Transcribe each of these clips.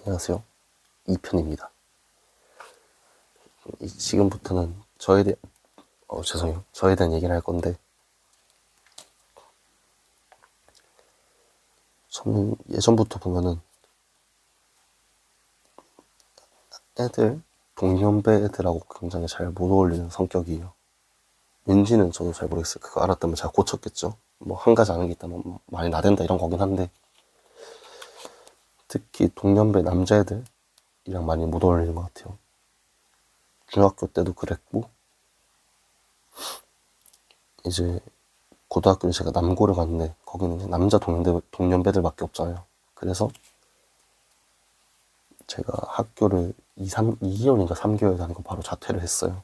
안녕하세요. 2편입니다. 지금부터는 저에 대한, 죄송해요. 저에 대한 얘기를 할 건데, 저는 예전부터 보면은 동년배 애들하고 굉장히 잘 못 어울리는 성격이에요. 왠지는 저도 잘 모르겠어요. 그거 알았다면 제가 고쳤겠죠. 뭐, 한 가지 아는 게 있다면 많이 나댄다 이런 거긴 한데, 특히 동년배 남자애들이랑 많이 못 어울리는 것 같아요. 중학교 때도 그랬고, 이제 고등학교는 제가 남고를 갔는데, 거기는 이제 남자 동년배들밖에 없잖아요. 그래서 제가 학교를 2개월인가 3개월 다니고 바로 자퇴를 했어요.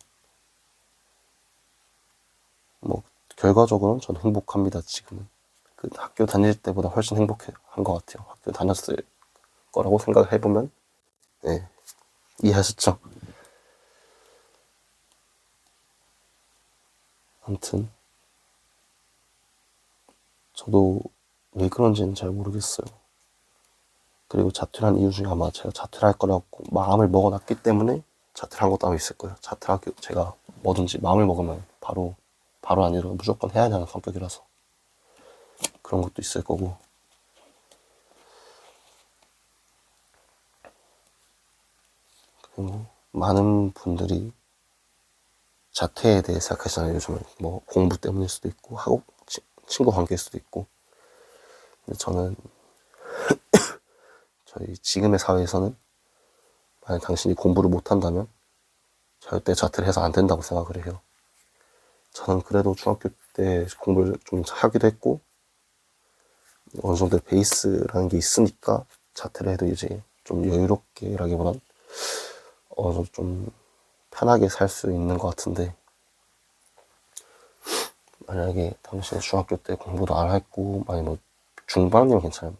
뭐, 결과적으로는 저는 행복합니다, 지금은. 그 학교 다닐 때보다 훨씬 행복한 것 같아요. 학교 다녔을 거라고 생각을 해보면, 네, 이해하셨죠? 아무튼, 저도 왜 그런지는 잘 모르겠어요. 그리고 자퇴를 한 이유 중에 아마 제가 자퇴를 할 거라고 마음을 먹어놨기 때문에 자퇴를 한 것도 아마 있을 거예요. 자퇴하기, 제가 뭐든지 마음을 먹으면 바로 아니라 무조건 해야 하는 성격이라서. 그런 것도 있을 거고. 그리고 많은 분들이 자퇴에 대해 생각하시잖아요. 요즘은 뭐 공부 때문일 수도 있고 친구 관계일 수도 있고. 근데 저는 저희 지금의 사회에서는 만약 당신이 공부를 못한다면 절대 자퇴를 해서 안 된다고 생각을 해요. 저는 그래도 중학교 때 공부를 좀 하기도 했고 어느 정도 베이스라는 게 있으니까 자퇴를 해도 이제 좀 여유롭게라기보단 어느 정도 좀 편하게 살 수 있는 것 같은데, 만약에 당신이 중학교 때 공부도 안 했고 만약 뭐 중반이면 괜찮아요.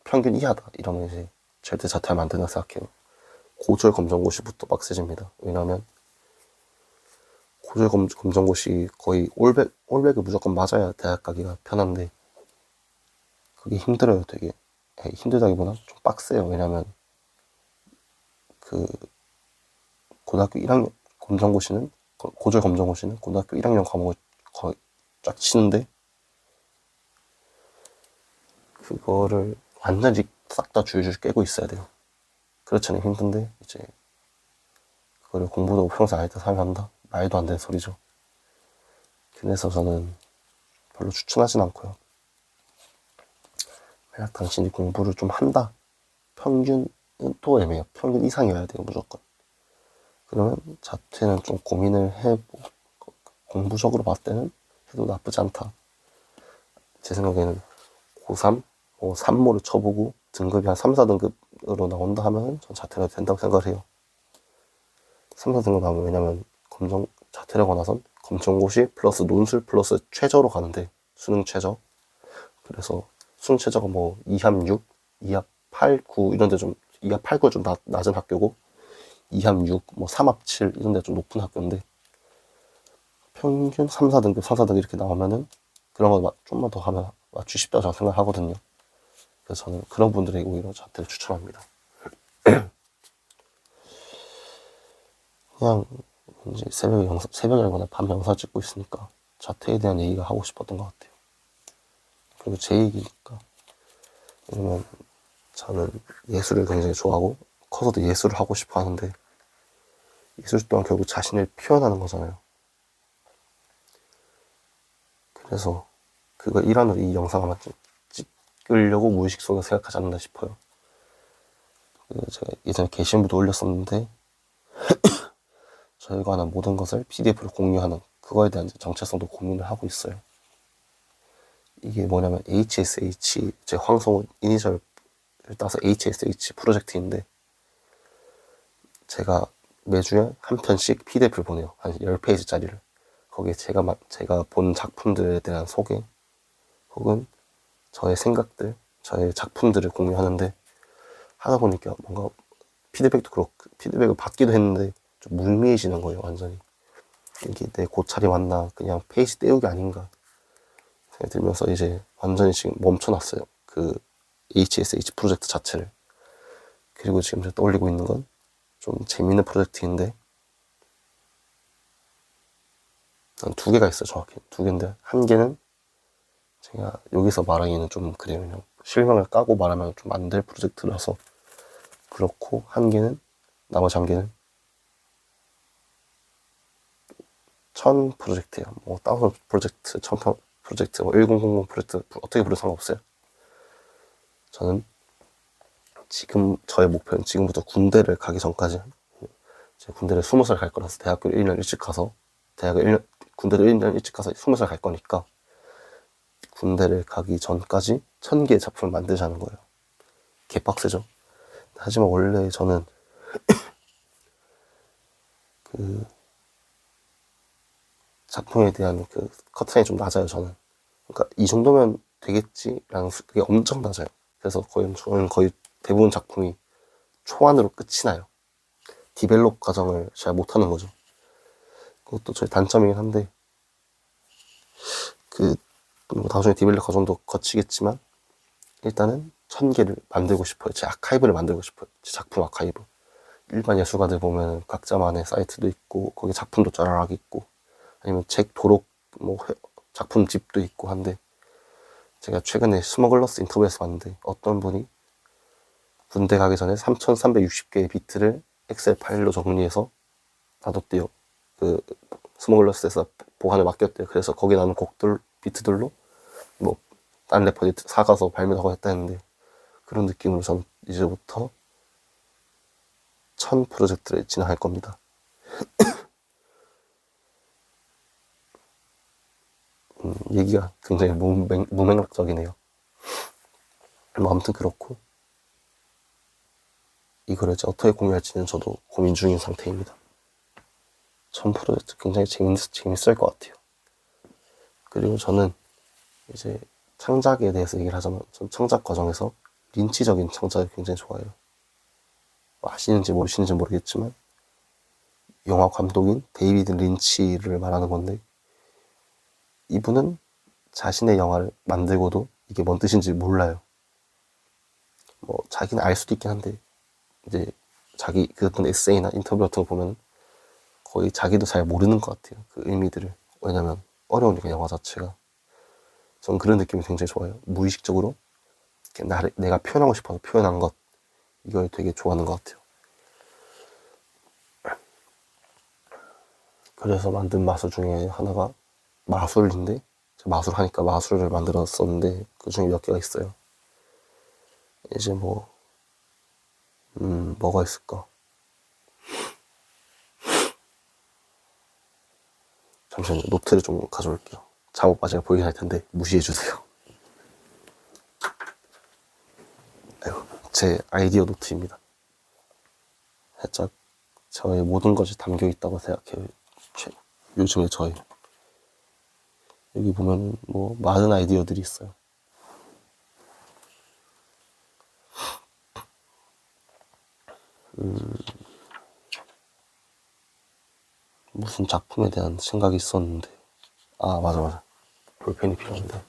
평균 이하다 이러면 이제 절대 자퇴하면 안 된다고 생각해요. 고졸 검정고시부터 빡세집니다. 왜냐하면 고졸 검정고시 거의 올백을 무조건 맞아야 대학 가기가 편한데 그게 힘들어요. 되게 힘들다기보다 좀 빡세요. 왜냐하면 그 고등학교 1학년 검정고시는 고졸 검정고시는 고등학교 1학년 과목을 거의 쫙 치는데 그거를 완전히 싹 다 줄줄 깨고 있어야 돼요. 그렇잖아요. 힘든데 이제 그거를 공부도 평소 안 했다 사람이 한다? 말도 안 되는 소리죠. 그래서 저는 별로 추천하진 않고요. 만약 당신이 공부를 좀 한다. 평균은 또 애매해요. 평균 이상이어야 돼요. 무조건. 그러면 자퇴는 좀 고민을 공부적으로 봤을 때는 해도 나쁘지 않다. 제 생각에는 고3, 3모를 쳐보고 등급이 한 3, 4등급으로 나온다 하면 전 자퇴가 된다고 생각을 해요. 3, 4등급 나오면 왜냐면 자퇴를 하고 나선 검정고시 플러스 논술 플러스 최저로 가는데 수능 최저. 그래서 수능 최저가 뭐 2합 6, 2합 8, 9 이런 데 좀 2합 8, 9가 좀 낮은 학교고 2합 6, 뭐 3합 7 이런 데 좀 높은 학교인데 평균 3, 4등급, 4, 4등급 이렇게 나오면은 그런 거 좀만 더 하면 맞추기 쉽다고 저는 생각하거든요. 그래서 저는 그런 분들에게 오히려 자퇴를 추천합니다. 그냥 이제 새벽이라거나 밤 영상 찍고 있으니까 자퇴에 대한 얘기가 하고 싶었던 것 같아요. 그리고 제 얘기니까. 왜냐면 저는 예술을 굉장히 좋아하고 커서도 예술을 하고 싶어 하는데 예술 또한 결국 자신을 표현하는 거잖아요. 그래서 그걸 일환으로 이 영상을 아마 찍으려고 무의식 속에 생각하지 않나 싶어요. 제가 예전에 게시물도 올렸었는데 저희가 하는 모든 것을 PDF로 공유하는 그거에 대한 정체성도 고민을 하고 있어요. 이게 뭐냐면 HSH, 제 황성우 이니셜을 따서 HSH 프로젝트인데 제가 매주에 한 편씩 PDF를 보내요. 한 10페이지짜리를. 거기에 제가 본 작품들에 대한 소개 혹은 저의 생각들, 저의 작품들을 공유하는데 하다 보니까 뭔가 피드백도 그렇고 피드백을 받기도 했는데 좀 물미해지는 거예요. 완전히 이게 내 고찰이 맞나 그냥 페이지 떼우기 아닌가 생각이 들면서 이제 완전히 지금 멈춰놨어요. 그 HSH 프로젝트 자체를. 그리고 지금 제가 떠올리고 있는 건 좀 재밌는 프로젝트인데, 두 개가 있어요. 정확히 두 개인데, 한 개는 제가 여기서 말하기는 좀 그래요. 그냥 실명을 까고 말하면 좀 안 될 프로젝트라서 그렇고, 한 개는, 나머지 한 개는 1000 프로젝트예요. 뭐 1000 프로젝트, 1000 프로젝트, 뭐 1000 프로젝트, 어떻게 부르도 상관없어요. 저는 지금 저의 목표는 지금부터 군대를 가기 전까지, 제가 군대를 20살 갈 거라서 대학교를 1년 일찍 가서, 군대를 1년 일찍 가서 20살 갈 거니까 군대를 가기 전까지 1000개의 작품을 만들자는 거예요. 개빡세죠. 하지만 원래 저는 그 작품에 대한 그 커트라인이 좀 낮아요. 저는. 그러니까 이 정도면 되겠지라는 그게 엄청 낮아요. 그래서 저는 거의 대부분 작품이 초안으로 끝이 나요. 디벨롭 과정을 잘 못하는 거죠. 그것도 저의 단점이긴 한데, 나중에 디벨롭 과정도 거치겠지만, 일단은 1000개를 만들고 싶어요. 제 아카이브를 만들고 싶어요. 제 작품 아카이브. 일반 예술가들 보면 각자만의 사이트도 있고, 거기 작품도 쫙 있고, 아니면 책 도록, 작품집도 있고 한데, 제가 최근에 스머글러스 인터뷰에서 봤는데, 어떤 분이 군대 가기 전에 3360개의 비트를 엑셀 파일로 정리해서 놔뒀대요. 스머글러스에서 보관을 맡겼대요. 그래서 거기 나오는 곡들, 비트들로 다른 래퍼들이 사가서 발매하고 했다는데, 그런 느낌으로 저는 이제부터 1000 프로젝트를 진행할 겁니다. 얘기가 굉장히 무맥락적이네요. 아무튼 그렇고, 이거를 이제 어떻게 공유할지는 저도 고민 중인 상태입니다. 1000 프로젝트 굉장히 재밌을 것 같아요. 그리고 저는 이제 창작에 대해서 얘기를 하자면, 전 창작 과정에서 린치적인 창작을 굉장히 좋아해요. 아시는지 모르시는지 모르겠지만, 영화 감독인 데이비드 린치를 말하는 건데, 이분은 자신의 영화를 만들고도 이게 뭔 뜻인지 몰라요. 자기는 알 수도 있긴 한데, 이제 그분 에세이나 인터뷰 같은 거 보면 거의 자기도 잘 모르는 것 같아요. 그 의미들을. 왜냐면 어려우니까 영화 자체가. 전 그런 느낌이 굉장히 좋아요. 무의식적으로 내가 표현하고 싶어서 표현한 것, 이걸 되게 좋아하는 것 같아요. 그래서 만든 마술 중에 하나가 마술인데, 마술 하니까 마술을 만들었었는데, 그 중에 몇 개가 있어요. 이제 뭐가 있을까? 잠시만요. 노트를 좀 가져올게요. 작업 과제가 보이긴 할 텐데 무시해주세요. 제 아이디어 노트입니다. 살짝 저의 모든 것이 담겨 있다고 생각해요. 요즘에 저희 여기 보면 많은 아이디어들이 있어요. 무슨 작품에 대한 생각이 있었는데, 맞아. 볼펜이 필요한데,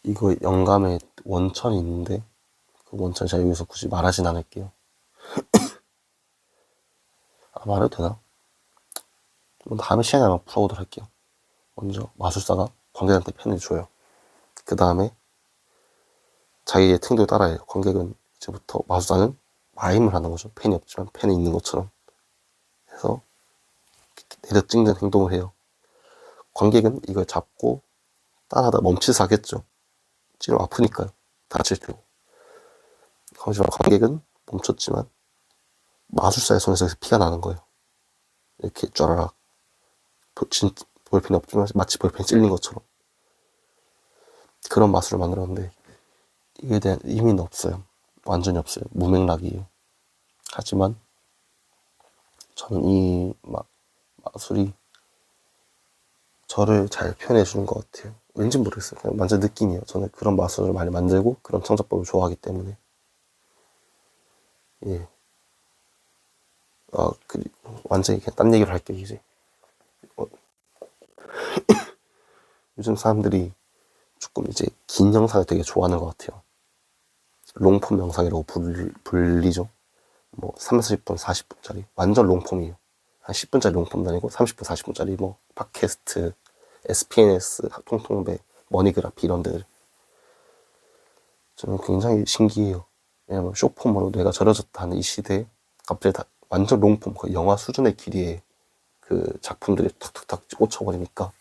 이거 영감의 원천이 있는데, 그 원천 제가 여기서 굳이 말하진 않을게요. 말해도 되나? 다음에 시간에 한번 풀어보도록 할게요. 먼저 마술사가 관객한테 펜을 줘요. 그 다음에 자기의 행동을 따라해요. 관객은 이제부터, 마술사는 마임을 하는 거죠. 펜이 없지만 펜이 있는 것처럼 해서 내려찍는 행동을 해요. 관객은 이걸 잡고 따라하다 멈춰서 하겠죠. 찌르면 아프니까요. 다칠 테고. 하지만 관객은 멈췄지만 마술사의 손에서 피가 나는 거예요. 이렇게 쫘라락. 볼펜이 없지만 마치 볼펜이 찔린 것처럼. 그런 마술을 만들었는데, 이에 대한 의미는 없어요. 완전히 없어요. 무맥락이에요. 하지만 저는 이 마술이 저를 잘 표현해주는 것 같아요. 왠지 모르겠어요. 그냥 완전 느낌이에요. 저는 그런 마술을 많이 만들고 그런 창작법을 좋아하기 때문에. 예. 그리고 완전히 그냥 딴 얘기를 할게요, 이제. 요즘 사람들이 조금 이제 긴 영상을 되게 좋아하는 것 같아요. 롱폼 영상이라고 불리죠. 뭐 30분, 40분짜리 완전 롱폼이에요. 한 10분짜리 롱폼도 아니고 30분, 40분짜리 뭐 팟캐스트, SPNS, 통통배, 머니그래피 이런 데들. 저는 굉장히 신기해요. 왜냐면 쇼폼으로 뇌가 절여졌다 하는 이 시대에 갑자기 다 완전 롱폼, 거의 영화 수준의 길이의 그 작품들이 탁탁탁 꽂혀버리니까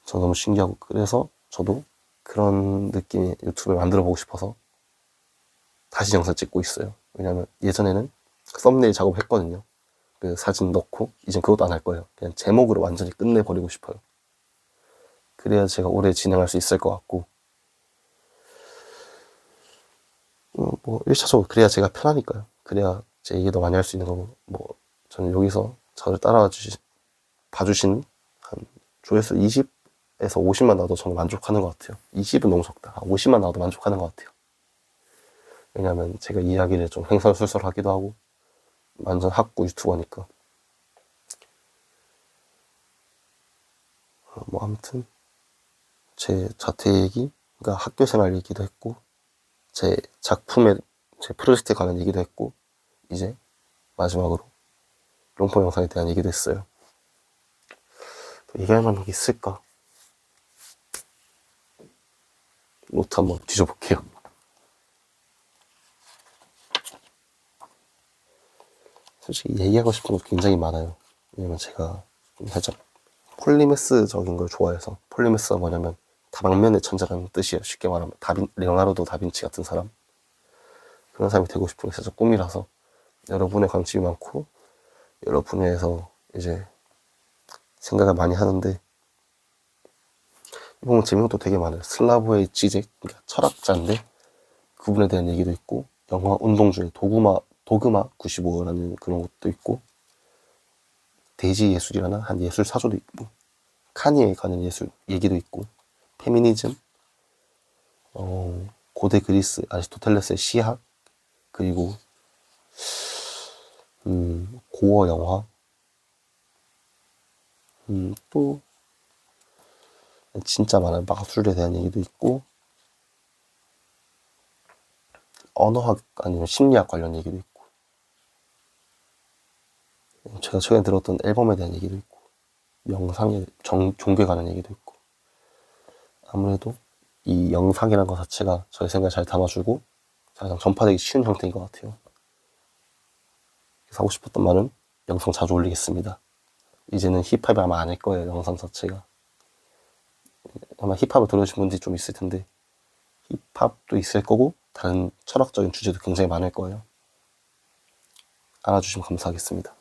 저 너무 신기하고, 그래서 저도 그런 느낌의 유튜브를 만들어 보고 싶어서 다시 영상 찍고 있어요. 왜냐면 예전에는 썸네일 작업했거든요. 그 사진 넣고 이젠 그것도 안 할 거예요. 그냥 제목으로 완전히 끝내버리고 싶어요. 그래야 제가 오래 진행할 수 있을 것 같고, 뭐 1차적으로 그래야 제가 편하니까요. 그래야 제 얘기도 많이 할 수 있는 거고, 뭐 저는 여기서 저를 봐주신 한 조회수 20에서 50만 나와도 저는 만족하는 것 같아요. 20은 너무 적다. 50만 나와도 만족하는 것 같아요. 왜냐면 제가 이야기를 좀 횡설수설 하기도 하고 완전 학구 유튜버니까. 뭐 아무튼 제 자퇴 얘기, 그러니까 학교 생활 얘기도 했고, 제 작품에, 제 프로젝트에 관한 얘기도 했고, 이제 마지막으로 롱폼 영상에 대한 얘기도 했어요. 또 얘기할 만한 게 있을까? 노트 한번 뒤져볼게요. 솔직히 얘기하고 싶은 거 굉장히 많아요. 왜냐면 제가 좀 살짝 폴리메스적인 걸 좋아해서. 폴리메스가 뭐냐면 다방면의 천재라는 뜻이에요. 쉽게 말하면 레오나르도 다빈치 같은 사람, 그런 사람이 되고 싶은 게 살짝 꿈이라서 여러분의 관심이 많고 여러 분야에서 이제 생각을 많이 하는데, 이번 재밌는 것도 되게 많아요. 슬라보의 지젝, 그러니까 철학자인데 그분에 대한 얘기도 있고, 영화 운동 중에 도그마 95라는 그런 것도 있고, 대지 예술이라는 한 예술 사조도 있고, 카니에 관한 예술 얘기도 있고, 페미니즘, 고대 그리스 아리스토텔레스의 시학, 그리고 고어 영화, 또 진짜 많은 마술에 대한 얘기도 있고, 언어학 아니면 심리학 관련 얘기도 있고, 제가 최근에 들었던 앨범에 대한 얘기도 있고, 영상에 종교에 관한 얘기도 있고. 아무래도 이 영상이라는 것 자체가 저의 생각을 잘 담아주고 가장 전파되기 쉬운 형태인 것 같아요. 그래서 하고 싶었던 말은 영상 자주 올리겠습니다. 이제는 힙합이 아마 아닐 거예요. 영상 자체가 아마 힙합을 들으신 분들이 좀 있을 텐데, 힙합도 있을 거고 다른 철학적인 주제도 굉장히 많을 거예요. 알아주시면 감사하겠습니다.